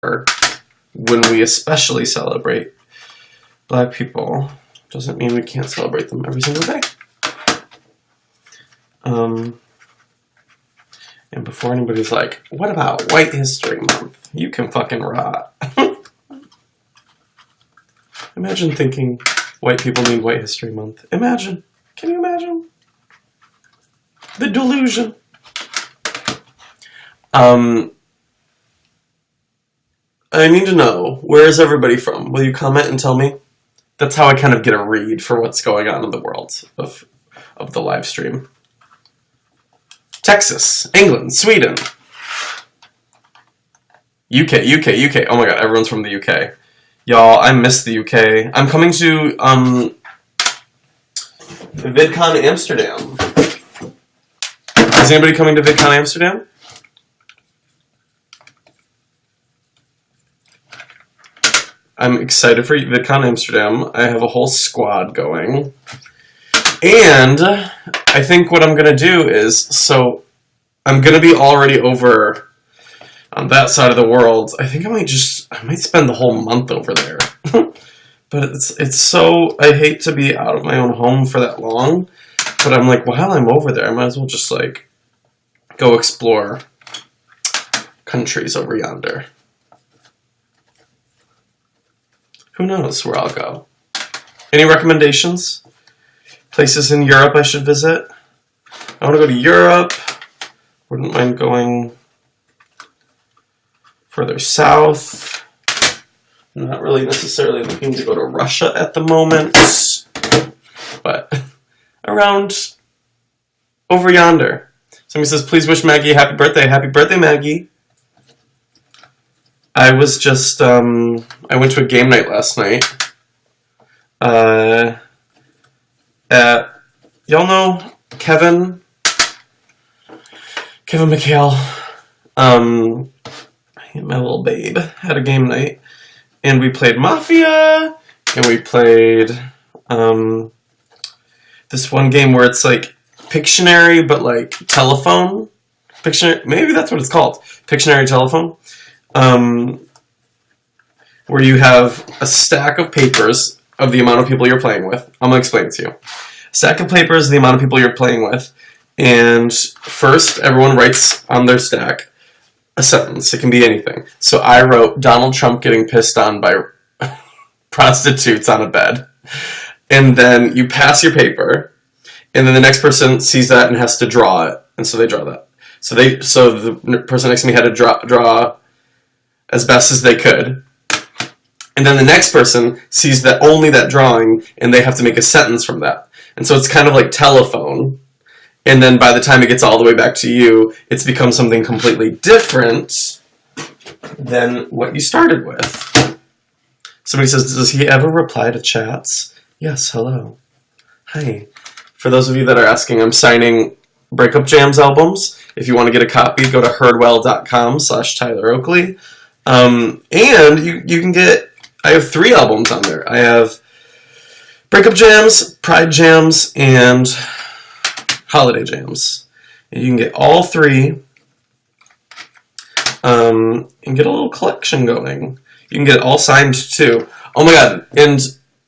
or when we especially celebrate Black people, doesn't mean we can't celebrate them every single day. And before anybody's like, what about White History Month? You can fucking rot. Imagine thinking white people need White History Month. Imagine. Can you imagine? The delusion. I need to know, where is everybody from? Will you comment and tell me? That's how I kind of get a read for what's going on in the world of the live stream. Texas, England, Sweden, UK. Oh my god, everyone's from the UK. Y'all, I miss the UK. I'm coming to VidCon Amsterdam. Is anybody coming to VidCon Amsterdam? I'm excited for VidCon Amsterdam. I have a whole squad going. And I think what I'm going to do is, so I'm going to be already over on that side of the world. I think I might spend the whole month over there. But it's so, I hate to be out of my own home for that long. But I'm like, while I'm over there, I might as well just like go explore countries over yonder. Who knows where I'll go? Any recommendations? Places in Europe I should visit? I want to go to Europe. Wouldn't mind going further south. I'm not really necessarily looking to go to Russia at the moment. But around over yonder. Somebody says, please wish Maggie a happy birthday. Happy birthday, Maggie. I was just, I went to a game night last night. Y'all know Kevin McHale, my little babe, had a game night. And we played Mafia, and we played, this one game where it's like Pictionary, but like telephone. Pictionary, maybe that's what it's called. Pictionary telephone. Where you have a stack of papers of the amount of people you're playing with. I'm going to explain it to you. A stack of papers, the amount of people you're playing with. And first, everyone writes on their stack a sentence. It can be anything. So I wrote Donald Trump getting pissed on by prostitutes on a bed. And then you pass your paper. And then the next person sees that and has to draw it. And so they draw that. So the person next to me had to draw as best as they could. And then the next person sees that only that drawing, and they have to make a sentence from that. And so it's kind of like telephone. And then by the time it gets all the way back to you, it's become something completely different than what you started with. Somebody says, does he ever reply to chats? Yes, hello. Hi. For those of you that are asking, I'm signing Breakup Jams albums. If you want to get a copy, go to herdwell.com/Tyler Oakley. And you can get, I have 3 albums on there. I have Breakup Jams, Pride Jams, and Holiday Jams. And you can get all 3 and get a little collection going. You can get it all signed too. Oh my god. And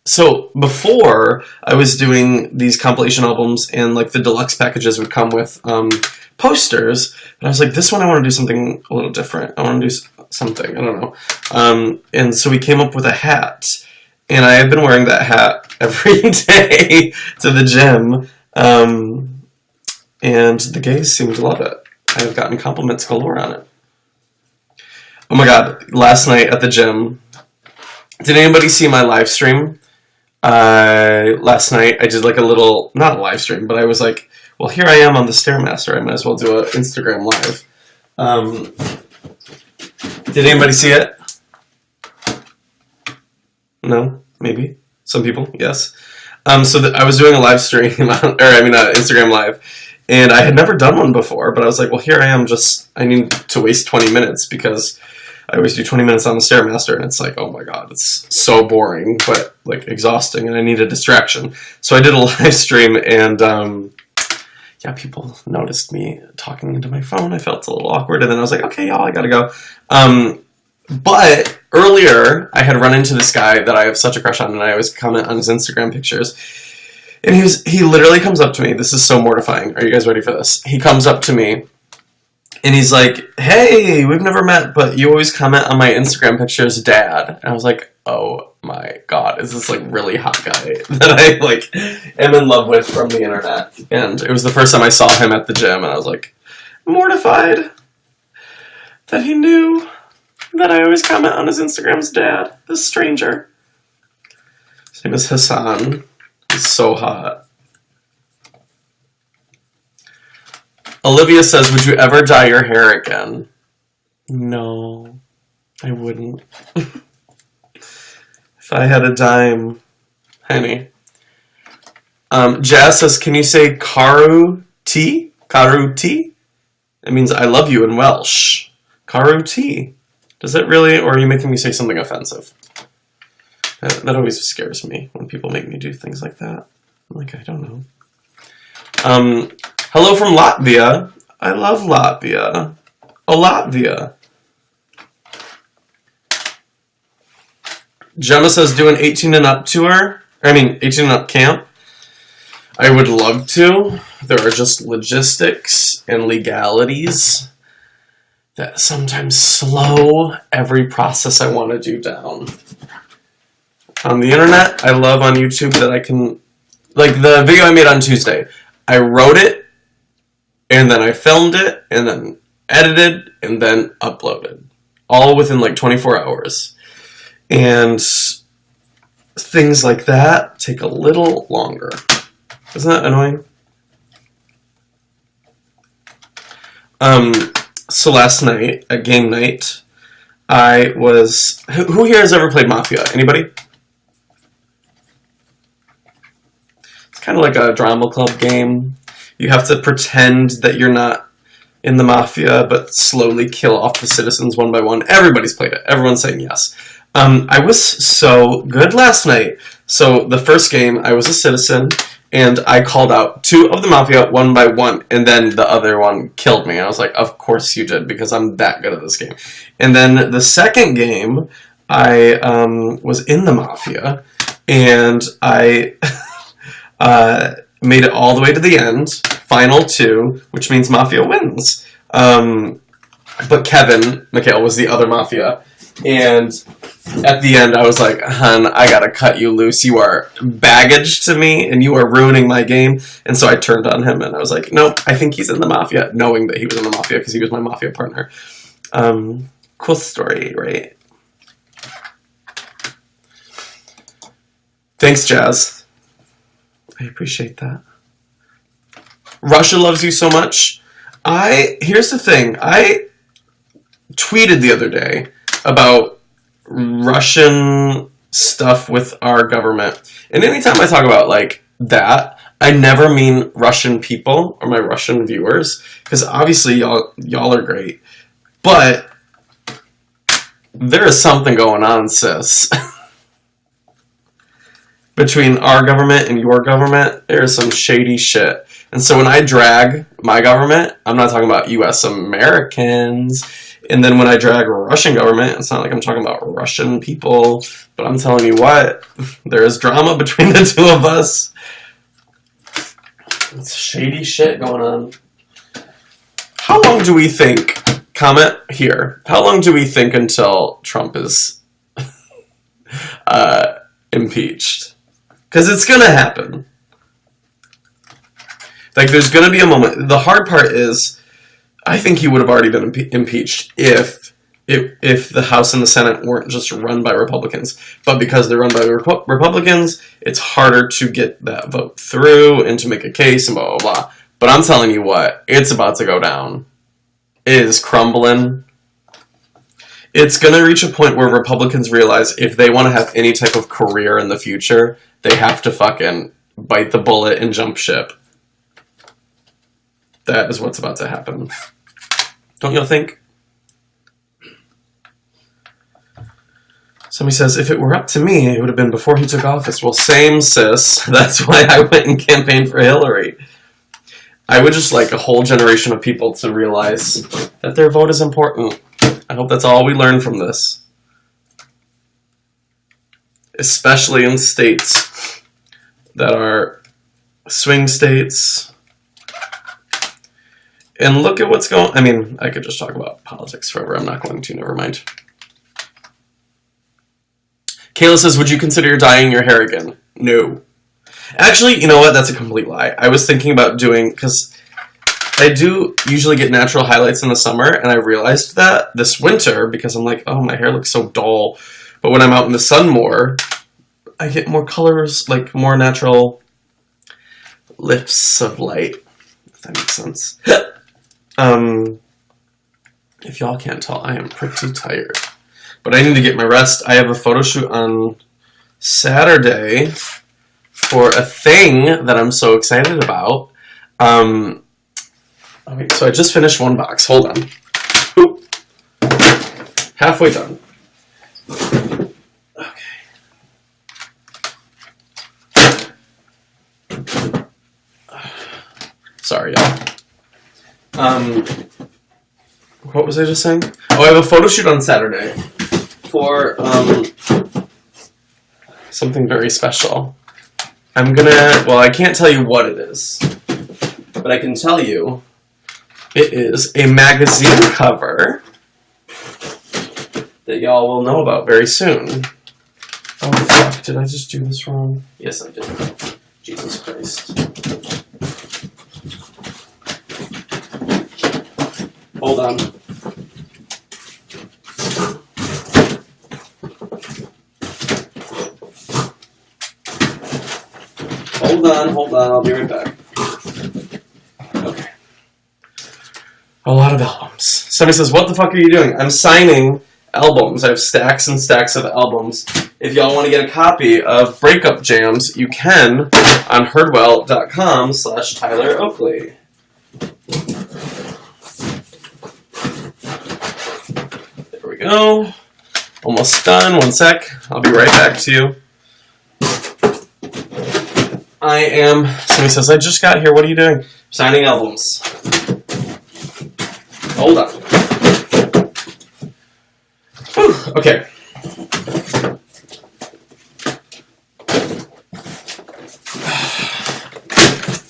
so before I was doing these compilation albums and like the deluxe packages would come with posters, but I was like, this one I want to do something a little different. I want to do something, I don't know. And so we came up with a hat, and I have been wearing that hat every day to the gym, and the gays seem to love it. I have gotten compliments galore on it. Oh my god, last night at the gym, did anybody see my live stream? Last night I did like a little, not a live stream, but I was like, well, here I am on the Stairmaster, I might as well do an Instagram live. Did anybody see it? No? Maybe? Some people? Yes. So I was doing a live stream, Instagram live, and I had never done one before, but I was like, well, here I am, I need to waste 20 minutes, because I always do 20 minutes on the Stairmaster, and it's like, oh my god, it's so boring, but, like, exhausting, and I need a distraction. So I did a live stream, and, yeah, people noticed me talking into my phone. I felt a little awkward, and then I was like, okay, y'all, I gotta go. But earlier, I had run into this guy that I have such a crush on, and I always comment on his Instagram pictures. And he literally comes up to me. This is so mortifying. Are you guys ready for this? He comes up to me, and he's like, "Hey, we've never met, but you always comment on my Instagram pictures, Dad." And I was like, "Oh my God, is this like really hot guy that I like am in love with from the internet?" And it was the first time I saw him at the gym, and I was like mortified that he knew that I always comment on his Instagram's dad, this stranger. His name is Hassan. He's so hot. Olivia says, would you ever dye your hair again? No, I wouldn't. If I had a dime, honey. Jazz says, can you say Karu T? Karu T? It means I love you in Welsh. Karu T. Does it really, or are you making me say something offensive? That always scares me when people make me do things like that. I'm like, I don't know. Hello from Latvia. I love Latvia. Oh, Latvia. Gemma says, do an 18 and up tour. 18 and up camp. I would love to. There are just logistics and legalities that sometimes slow every process I want to do down. On the internet, I love on YouTube that I can, like the video I made on Tuesday, I wrote it, and then I filmed it, and then edited, and then uploaded. All within like 24 hours. And things like that take a little longer. Isn't that annoying? So last night, at game night, I was... Who here has ever played Mafia? Anybody? It's kind of like a drama club game. You have to pretend that you're not in the Mafia, but slowly kill off the citizens one by one. Everybody's played it. Everyone's saying yes. I was so good last night. So the first game, I was a citizen, and I called out 2 of the Mafia one by one, and then the other one killed me. And I was like, of course you did, because I'm that good at this game. And then the second game, I was in the Mafia, and I made it all the way to the end, final 2, which means Mafia wins. But Kevin, Mikhail, was the other Mafia, and at the end I was like, hun, I gotta cut you loose. You are baggage to me, and you are ruining my game. And so I turned on him, and I was like, nope, I think he's in the Mafia, knowing that he was in the Mafia because he was my Mafia partner. Cool story, right? Thanks, Jazz. I appreciate that. Russia loves you so much. Here's the thing. I tweeted the other day about Russian stuff with our government. And anytime I talk about like that, I never mean Russian people or my Russian viewers, because obviously y'all are great. But there is something going on, sis. Between our government and your government, there is some shady shit. And so when I drag my government, I'm not talking about U.S. Americans. And then when I drag Russian government, it's not like I'm talking about Russian people. But I'm telling you what, there is drama between the 2 of us. It's shady shit going on. How long do we think, comment here, how long do we think until Trump is impeached? Because it's going to happen. Like, there's going to be a moment. The hard part is, I think he would have already been impeached if the House and the Senate weren't just run by Republicans. But because they're run by Republicans, it's harder to get that vote through and to make a case and blah, blah, blah. But I'm telling you what, it's about to go down. It is crumbling. It's going to reach a point where Republicans realize if they want to have any type of career in the future, they have to fucking bite the bullet and jump ship. That is what's about to happen. Don't you think? Somebody says, if it were up to me, it would have been before he took office. Well, same, sis. That's why I went and campaigned for Hillary. I would just like a whole generation of people to realize that their vote is important. I hope that's all we learn from this. Especially in states that are swing states. And look at what's going... I mean, I could just talk about politics forever. I'm not going to. Never mind. Kayla says, would you consider dyeing your hair again? No. Actually, you know what? That's a complete lie. I was thinking about doing... Because I do usually get natural highlights in the summer, and I realized that this winter, because I'm like, oh, my hair looks so dull. But when I'm out in the sun more, I get more colors, like more natural lifts of light, if that makes sense. If y'all can't tell, I am pretty tired. But I need to get my rest. I have a photo shoot on Saturday for a thing that I'm so excited about. Okay, so I just finished one box. Hold on. Oop. Halfway done. Okay. Sorry, y'all. What was I just saying? Oh, I have a photo shoot on Saturday for something very special. I'm gonna, well, I can't tell you what it is, but I can tell you it is a magazine cover that y'all will know about very soon. Oh, fuck, did I just do this wrong? Yes, I did. Jesus Christ. Hold on. Hold on, I'll be right back. Okay. A lot of albums. Somebody says, what the fuck are you doing? I'm signing albums. I have stacks and stacks of albums. If y'all want to get a copy of Breakup Jams, you can on herdwell.com/Tyler Oakley. There we go. Almost done. One sec. I'll be right back to you. Somebody says, I just got here. What are you doing? Signing albums. Hold on. Whew, okay.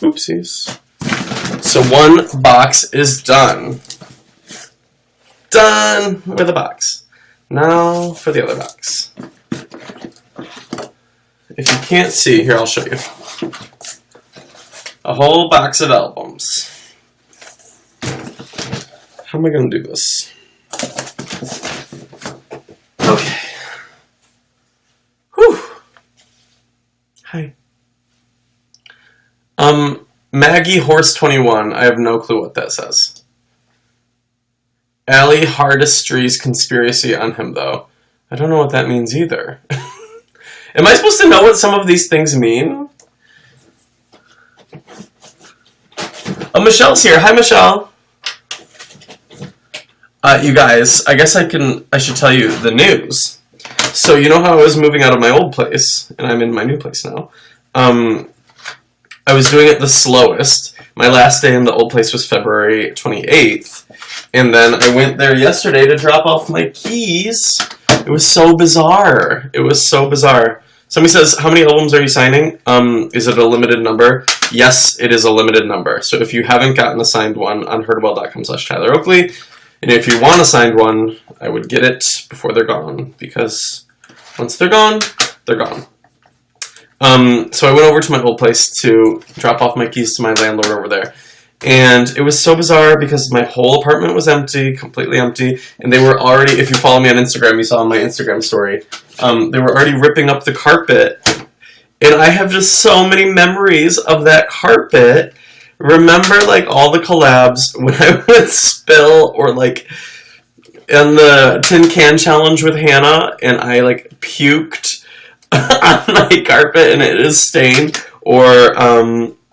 Oopsies. So one box is done. Done with the box. Now for the other box. If you can't see, here I'll show you. A whole box of albums. How am I going to do this? Okay. Whew. Hi. Maggie Horse 21. I have no clue what that says. Allie Hardistry's conspiracy on him, though. I don't know what that means either. Am I supposed to know what some of these things mean? Oh, Michelle's here. Hi, Michelle. You guys, I guess I should tell you the news. So, you know how I was moving out of my old place, and I'm in my new place now. I was doing it the slowest. My last day in the old place was February 28th. And then I went there yesterday to drop off my keys. It was so bizarre. It was so bizarre. Somebody says, how many albums are you signing? Is it a limited number? Yes, it is a limited number. So if you haven't gotten a signed one on herdwell.com/Tyler Oakley, and if you want a signed one, I would get it before they're gone. Because once they're gone, they're gone. So I went over to my old place to drop off my keys to my landlord over there. And it was so bizarre because my whole apartment was empty, completely empty, and they were already, if you follow me on Instagram, you saw on my Instagram story, they were already ripping up the carpet. And I have just so many memories of that carpet. Remember, like, all the collabs when I would spill, or, like, in the tin can challenge with Hannah, and I, like, puked on my carpet and it is stained, or,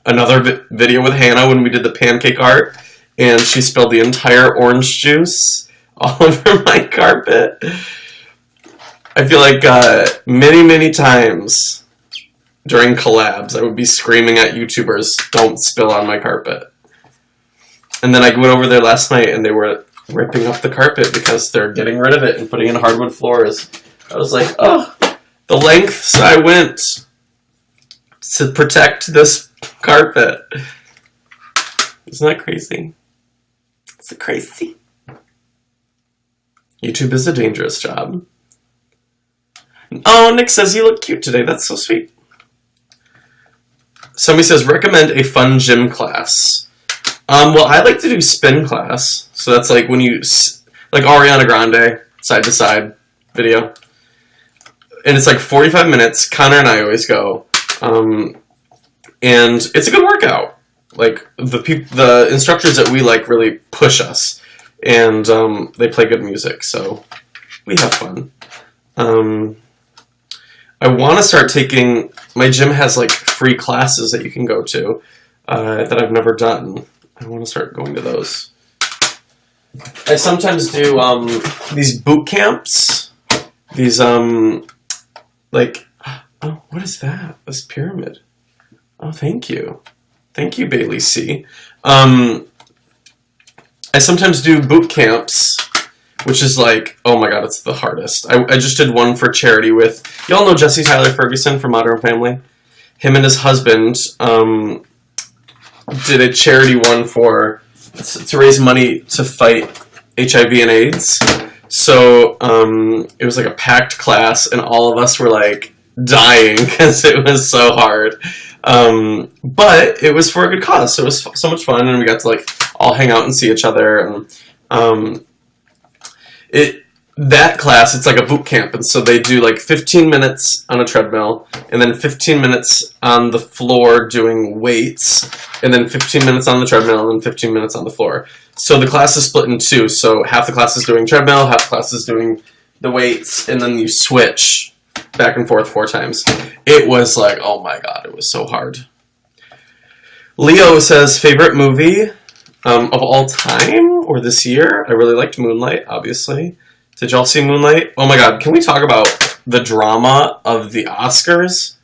another video with Hannah when we did the pancake art, and she spilled the entire orange juice all over my carpet. I feel like many, many times during collabs, I would be screaming at YouTubers, don't spill on my carpet. And then I went over there last night, and they were ripping up the carpet because they're getting rid of it and putting in hardwood floors. I was like, oh, the lengths I went to protect this carpet. Isn't that crazy? Is it crazy? YouTube is a dangerous job. Oh, Nick says you look cute today. That's so sweet. Somebody says, recommend a fun gym class. Well, I like to do spin class. So that's like when you, like Ariana Grande, side to side video. And it's like 45 minutes. Connor and I always go. And it's a good workout. Like the instructors that we like really push us. And they play good music. So we have fun. I want to start taking, my gym has like free classes that you can go to that I've never done. I want to start going to those. I sometimes do these boot camps. These, like, oh, what is that? This pyramid. Oh, thank you. Thank you, Bailey C. I sometimes do boot camps, which is like, oh my god, it's the hardest. I just did one for charity with, y'all know Jesse Tyler Ferguson from Modern Family? Him and his husband did a charity one for, to raise money to fight HIV and AIDS. So it was like a packed class, and all of us were like dying because it was so hard. But it was for a good cause, so it was so much fun, and we got to like all hang out and see each other. And that class, it's like a boot camp, and so they do like 15 minutes on a treadmill, and then 15 minutes on the floor doing weights, and then 15 minutes on the treadmill, and then 15 minutes on the floor. So the class is split in two, so half the class is doing treadmill, half the class is doing the weights, and then you switch back and forth 4 times. It was like, oh my god, it was so hard. Leo says, favorite movie of all time, or this year? I really liked Moonlight, obviously. Did y'all see Moonlight? Oh my god, can we talk about the drama of the Oscars?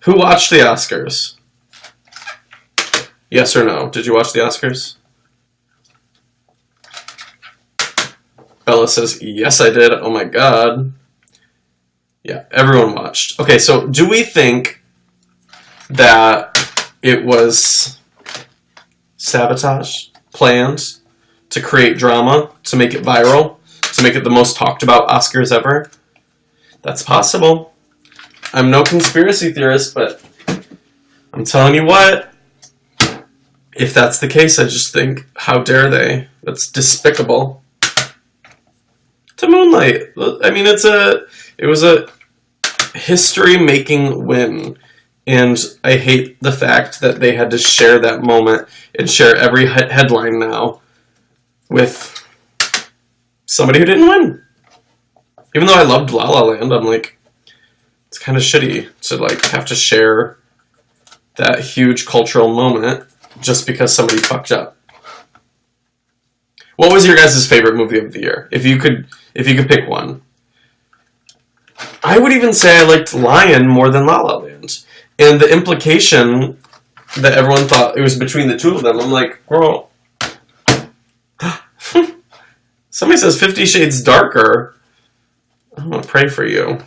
Who watched the Oscars? Yes or no? Did you watch the Oscars? Bella says, yes I did. Oh my god. Yeah, everyone watched. Okay, so do we think that it was sabotage, planned to create drama, to make it viral, to make it the most talked about Oscars ever? That's possible. I'm no conspiracy theorist, but I'm telling you what, if that's the case, I just think, how dare they? That's despicable. To Moonlight. I mean, it was a history-making win. And I hate the fact that they had to share that moment and share every headline now with somebody who didn't win. Even though I loved La La Land, I'm like, it's kind of shitty to like have to share that huge cultural moment just because somebody fucked up. What was your guys' favorite movie of the year? If you could pick one. I would even say I liked Lion more than La La Land. And the implication that everyone thought it was between the two of them, I'm like, girl. Somebody says 50 Shades Darker. I'm going to pray for you.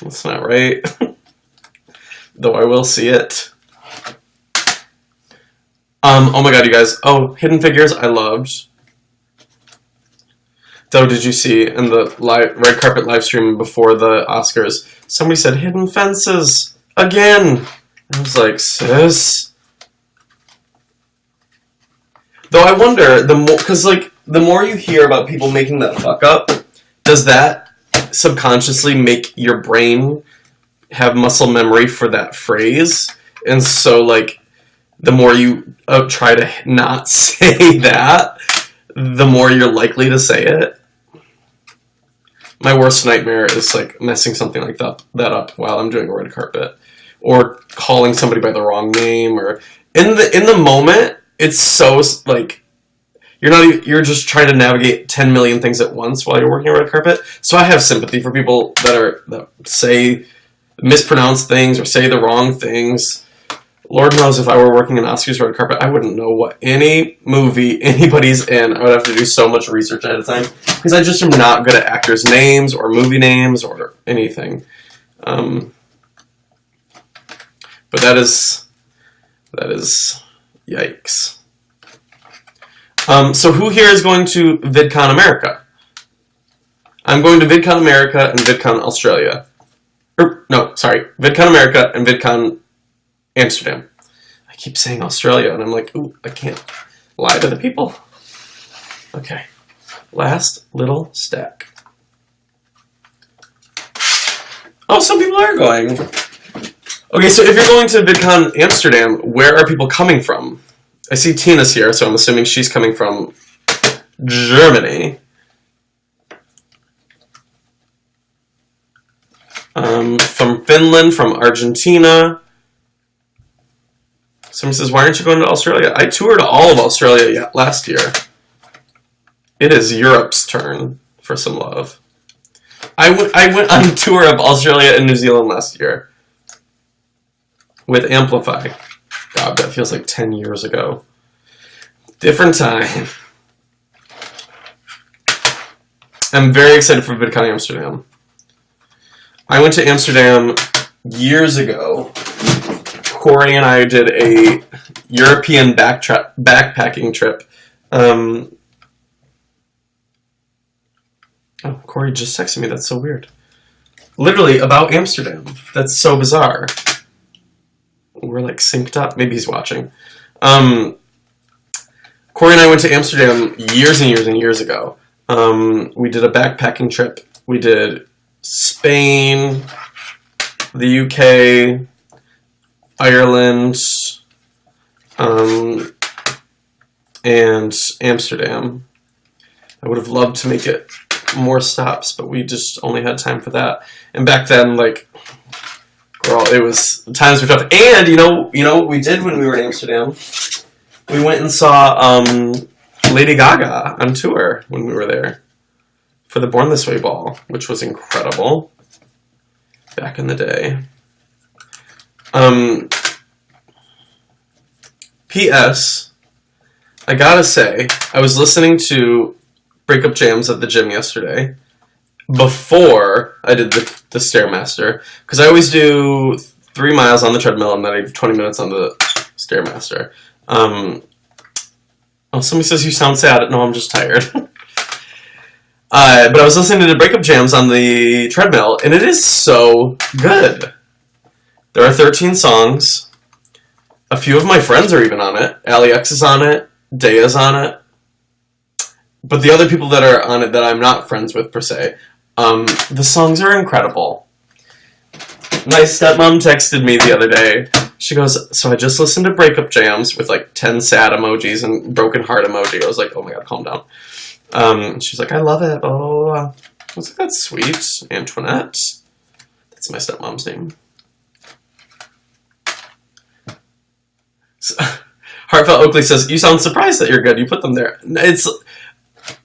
That's not right. Though I will see it. Oh my god, you guys. Oh, Hidden Figures, I loved. Though, did you see in the red carpet live stream before the Oscars, somebody said Hidden Fences again. I was like, sis. Though I wonder, because like the more you hear about people making that fuck up, does that subconsciously make your brain have muscle memory for that phrase? And so like the more you try to not say that, the more you're likely to say it. My worst nightmare is like messing something like that up while I'm doing a red carpet, or calling somebody by the wrong name, or in the moment. It's so like you're just trying to navigate 10 million things at once while you're working a red carpet. So I have sympathy for people that say mispronounce things or say the wrong things. Lord knows if I were working an Oscars red carpet, I wouldn't know what any movie anybody's in. I would have to do so much research ahead of time because I just am not good at actors' names or movie names or anything. But that is yikes. So who here is going to VidCon America? I'm going to VidCon America and VidCon Australia. VidCon America and VidCon Amsterdam. I keep saying Australia, and I'm like, ooh, I can't lie to the people. Okay. Last little stack. Oh, some people are going. Okay, so if you're going to VidCon Amsterdam, where are people coming from? I see Tina's here, so I'm assuming she's coming from Germany. From Finland, from Argentina. Someone says, why aren't you going to Australia? I toured all of Australia last year. It is Europe's turn for some love. I went on a tour of Australia and New Zealand last year with Amplify. God, that feels like 10 years ago. Different time. I'm very excited for VidCon Amsterdam. I went to Amsterdam years ago. Corey and I did a European backpacking trip. Oh, Corey just texted me. That's so weird. Literally about Amsterdam. That's so bizarre. We're like synced up. Maybe he's watching. Corey and I went to Amsterdam years and years and years ago. We did a backpacking trip. We did Spain, the UK, Ireland, and Amsterdam. I would have loved to make it more stops, but we just only had time for that. And back then, like, girl, it was times were tough. And you know what we did when we were in Amsterdam? We went and saw Lady Gaga on tour when we were there for the Born This Way ball, which was incredible back in the day. P.S. I gotta say, I was listening to Breakup Jams at the gym yesterday before I did the Stairmaster, because I always do 3 miles on the treadmill and then I do 20 minutes on the Stairmaster. Oh, somebody says you sound sad. No, I'm just tired. But I was listening to the Breakup Jams on the treadmill, and it is so good. There are 13 songs. A few of my friends are even on it. Ali X is on it. Daya's on it. But the other people that are on it that I'm not friends with, per se, the songs are incredible. My stepmom texted me the other day. She goes, so I just listened to Breakup Jams with like 10 sad emojis and broken heart emoji. I was like, oh my god, calm down. She was like, I love it. Oh, I was like, that's sweet. Antoinette. That's my stepmom's name. So, Heartfelt Oakley says, you sound surprised that you're good. You put them there.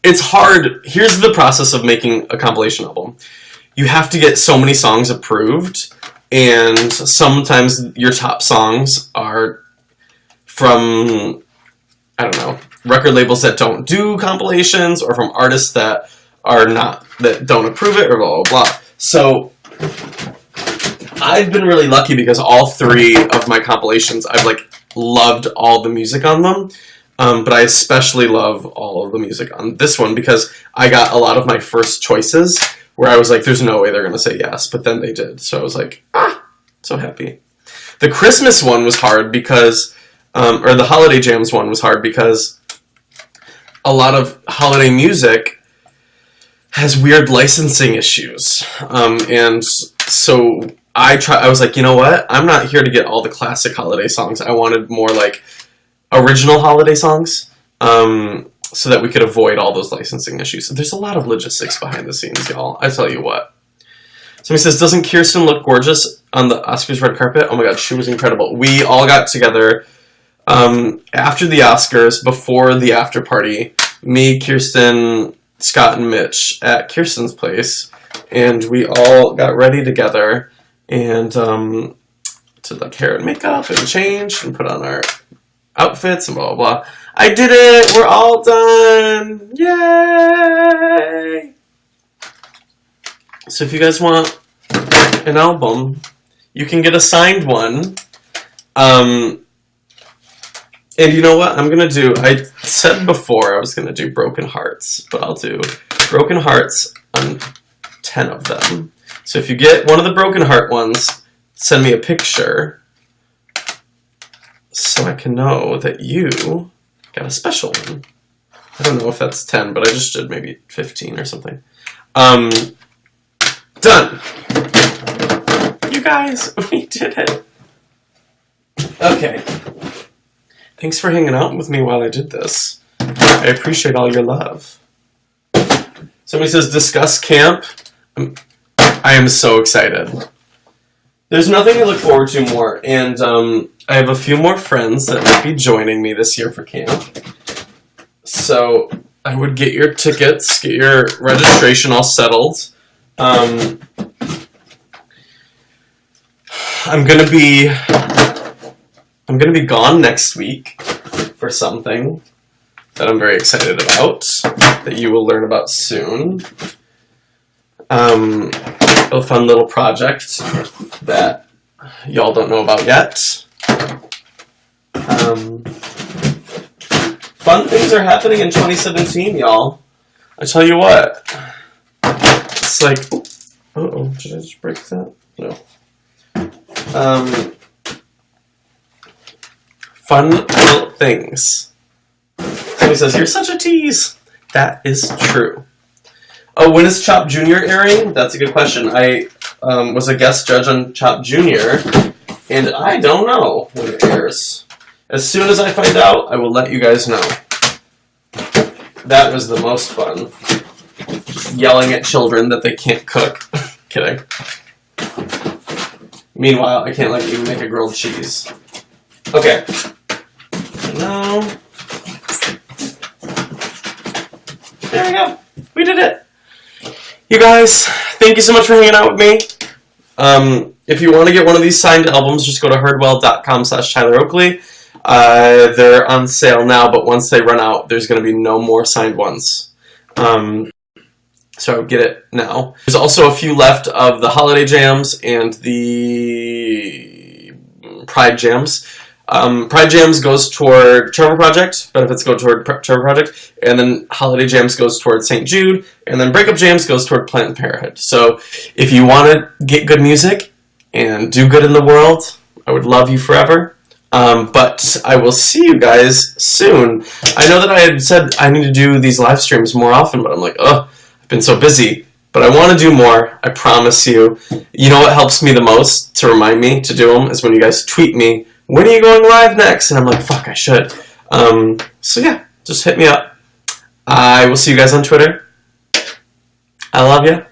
It's hard. Here's the process of making a compilation album. You have to get so many songs approved, and sometimes your top songs are from, I don't know, record labels that don't do compilations, or from artists that don't approve it, or blah, blah, blah. So I've been really lucky because all 3 of my compilations, I've like loved all the music on them. But I especially love all of the music on this one because I got a lot of my first choices where I was like, there's no way they're going to say yes, but then they did. So I was like, so happy. The Christmas one was hard because, or the Holiday Jams one was hard because a lot of holiday music has weird licensing issues. And so I was like, you know what? I'm not here to get all the classic holiday songs. I wanted more like original holiday songs, so that we could avoid all those licensing issues. There's a lot of logistics behind the scenes, y'all. I tell you what. Somebody says, doesn't Kirsten look gorgeous on the Oscars red carpet? Oh my god, she was incredible. We all got together after the Oscars, before the after party. Me, Kirsten, Scott, and Mitch at Kirsten's place. And we all got ready together and to like hair and makeup and change and put on our outfits and blah, blah, blah. I did it! We're all done! Yay! So if you guys want an album, you can get a signed one. And you know what I'm going to do? I said before I was going to do Broken Hearts, but I'll do Broken Hearts on 10 of them. So if you get one of the Broken Heart ones, send me a picture so I can know that you got a special one. I don't know if that's 10, but I just did maybe 15 or something. Done! You guys, we did it. Okay. Thanks for hanging out with me while I did this. I appreciate all your love. Somebody says, discuss camp. I am so excited. There's nothing to look forward to more, and I have a few more friends that might be joining me this year for camp. So I would get your tickets, get your registration all settled. I'm gonna be gone next week for something that I'm very excited about, that you will learn about soon. A fun little project that y'all don't know about yet. Fun things are happening in 2017, y'all. I tell you what. It's like, uh-oh, did I just break that? No. Fun little things. Somebody says, you're such a tease. That is true. Oh, when is Chop Junior airing? That's a good question. I was a guest judge on Chop Junior, and I don't know when it airs. As soon as I find out, I will let you guys know. That was the most fun. Just yelling at children that they can't cook. Kidding. Meanwhile, I can't let you make a grilled cheese. Okay. No. There we go. We did it. You guys, thank you so much for hanging out with me. If you want to get one of these signed albums, just go to herdwell.com/TylerOakley. They're on sale now, but once they run out, there's going to be no more signed ones. So I would get it now. There's also a few left of the holiday jams and the Pride jams. Pride Jams goes toward Trevor Project, benefits go toward Trevor Project, and then Holiday Jams goes toward St. Jude, and then Breakup Jams goes toward Planned Parenthood. So if you want to get good music and do good in the world, I would love you forever. But I will see you guys soon. I know that I had said I need to do these live streams more often, but I'm like, ugh, I've been so busy. But I want to do more, I promise you. You know what helps me the most to remind me to do them is when you guys tweet me, when are you going live next? And I'm like, fuck, I should. So yeah, just hit me up. I will see you guys on Twitter. I love you.